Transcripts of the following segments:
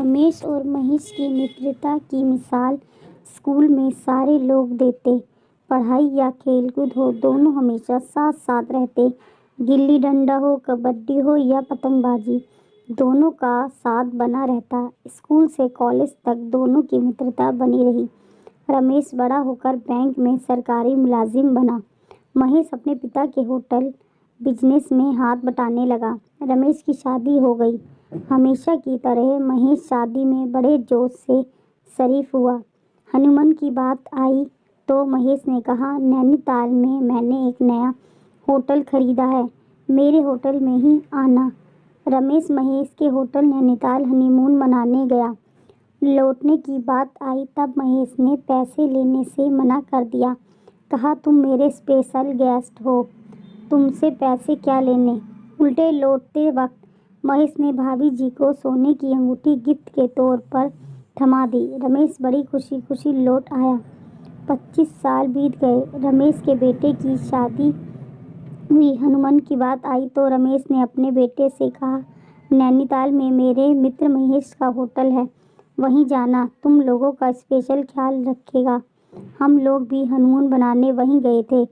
रमेश और महेश की मित्रता की मिसाल स्कूल में सारे लोग देते। पढ़ाई या खेलकूद हो, दोनों हमेशा साथ साथ रहते। गिल्ली डंडा हो, कबड्डी हो या पतंगबाजी, दोनों का साथ बना रहता। स्कूल से कॉलेज तक दोनों की मित्रता बनी रही। रमेश बड़ा होकर बैंक में सरकारी मुलाजिम बना। महेश अपने पिता के होटल बिजनेस में हाथ बटाने लगा। रमेश की शादी हो गई। हमेशा की तरह महेश शादी में बड़े जोश से शरीक हुआ। हनीमून की बात आई तो महेश ने कहा, नैनीताल में मैंने एक नया होटल खरीदा है, मेरे होटल में ही आना। रमेश महेश के होटल नैनीताल हनीमून मनाने गया। लौटने की बात आई तब महेश ने पैसे लेने से मना कर दिया। कहा, तुम मेरे स्पेशल गेस्ट हो, तुमसे पैसे क्या लेने। उल्टे लौटते वक्त महेश ने भाभी जी को सोने की अंगूठी गिफ्ट के तौर पर थमा दी। रमेश बड़ी खुशी खुशी लौट आया। 25 साल बीत गए। रमेश के बेटे की शादी हुई। हनीमून की बात आई तो रमेश ने अपने बेटे से कहा, नैनीताल में मेरे मित्र महेश का होटल है, वहीं जाना, तुम लोगों का स्पेशल ख्याल रखेगा। हम लोग भी हनीमून बनाने वहीं गए थे।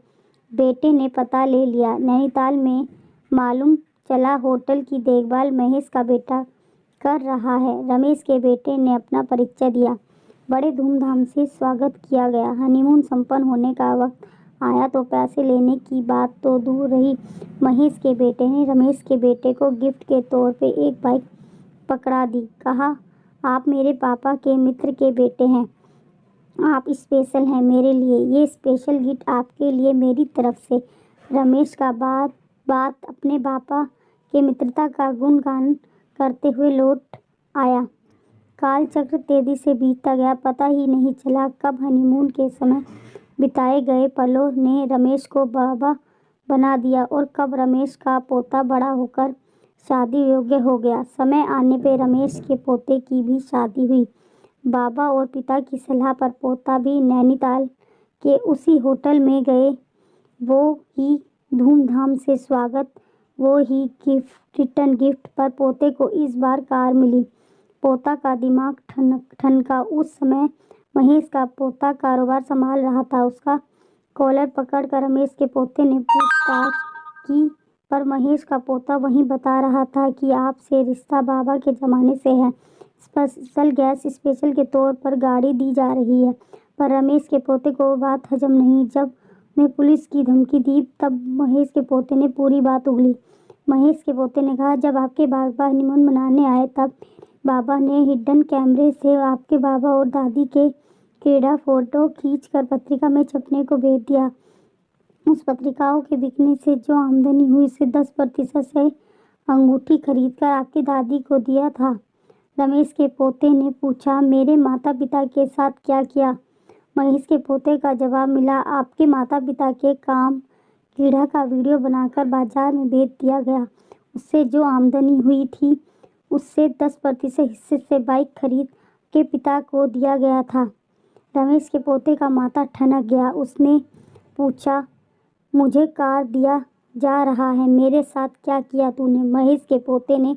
बेटे ने पता ले लिया। नैनीताल में मालूम चला होटल की देखभाल महेश का बेटा कर रहा है। रमेश के बेटे ने अपना परिचय दिया। बड़े धूमधाम से स्वागत किया गया। हनीमून संपन्न होने का वक्त आया तो पैसे लेने की बात तो दूर रही। महेश के बेटे ने रमेश के बेटे को गिफ्ट के तौर पे एक बाइक पकड़ा दी। कहा, आप मेरे पापा के मित्र के बेटे हैं, आप स्पेशल हैं मेरे लिए, ये स्पेशल गिफ्ट आपके लिए मेरी तरफ से। रमेश का बात अपने पापा के मित्रता का गुणगान करते हुए लौट आया। काल चक्र तेजी से बीतता गया। पता ही नहीं चला कब हनीमून के समय बिताए गए पलों ने रमेश को बाबा बना दिया और कब रमेश का पोता बड़ा होकर शादी योग्य हो गया। समय आने पर रमेश के पोते की भी शादी हुई। बाबा और पिता की सलाह पर पोता भी नैनीताल के उसी होटल में गए। वो ही धूमधाम से स्वागत, वो ही रिटर्न गिफ्ट पर पोते को इस बार कार मिली। पोता का दिमाग ठनका। उस समय महेश का पोता कारोबार संभाल रहा था। उसका कॉलर पकड़कर रमेश के पोते ने पूछताछ की, पर महेश का पोता वहीं बता रहा था कि आपसे रिश्ता बाबा के ज़माने से है। स्पेशल गैस स्पेशल के तौर पर गाड़ी दी जा रही है। पर रमेश के पोते को वो बात हजम नहीं। जब ने पुलिस की धमकी दी तब महेश के पोते ने पूरी बात उगली। महेश के पोते ने कहा, जब आपके बाबा हनीमून मनाने आए तब बाबा ने हिडन कैमरे से आपके बाबा और दादी के क्रीड़ा फोटो खींचकर पत्रिका में छपने को भेज दिया। उस पत्रिकाओं के बिकने से जो आमदनी हुई उससे 10% से अंगूठी खरीदकर आपकी दादी को दिया था। रमेश के पोते ने पूछा, मेरे माता पिता के साथ क्या किया। महेश के पोते का जवाब मिला, आपके माता पिता के काम क्रीड़ा का वीडियो बनाकर बाजार में बेच दिया गया। उससे जो आमदनी हुई थी उससे 10% हिस्से से बाइक खरीद के पिता को दिया गया था। रमेश के पोते का माथा ठनक गया। उसने पूछा, मुझे कार दिया जा रहा है, मेरे साथ क्या किया तूने। महेश के पोते ने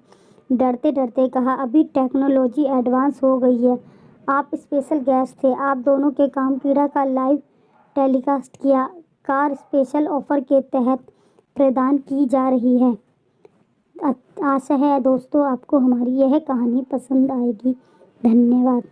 डरते डरते कहा, अभी टेक्नोलॉजी एडवांस हो गई है, आप स्पेशल गेस्ट थे, आप दोनों के काम क्रीड़ा का लाइव टेलीकास्ट किया, कार स्पेशल ऑफर के तहत प्रदान की जा रही है। आशा है दोस्तों आपको हमारी यह कहानी पसंद आएगी। धन्यवाद।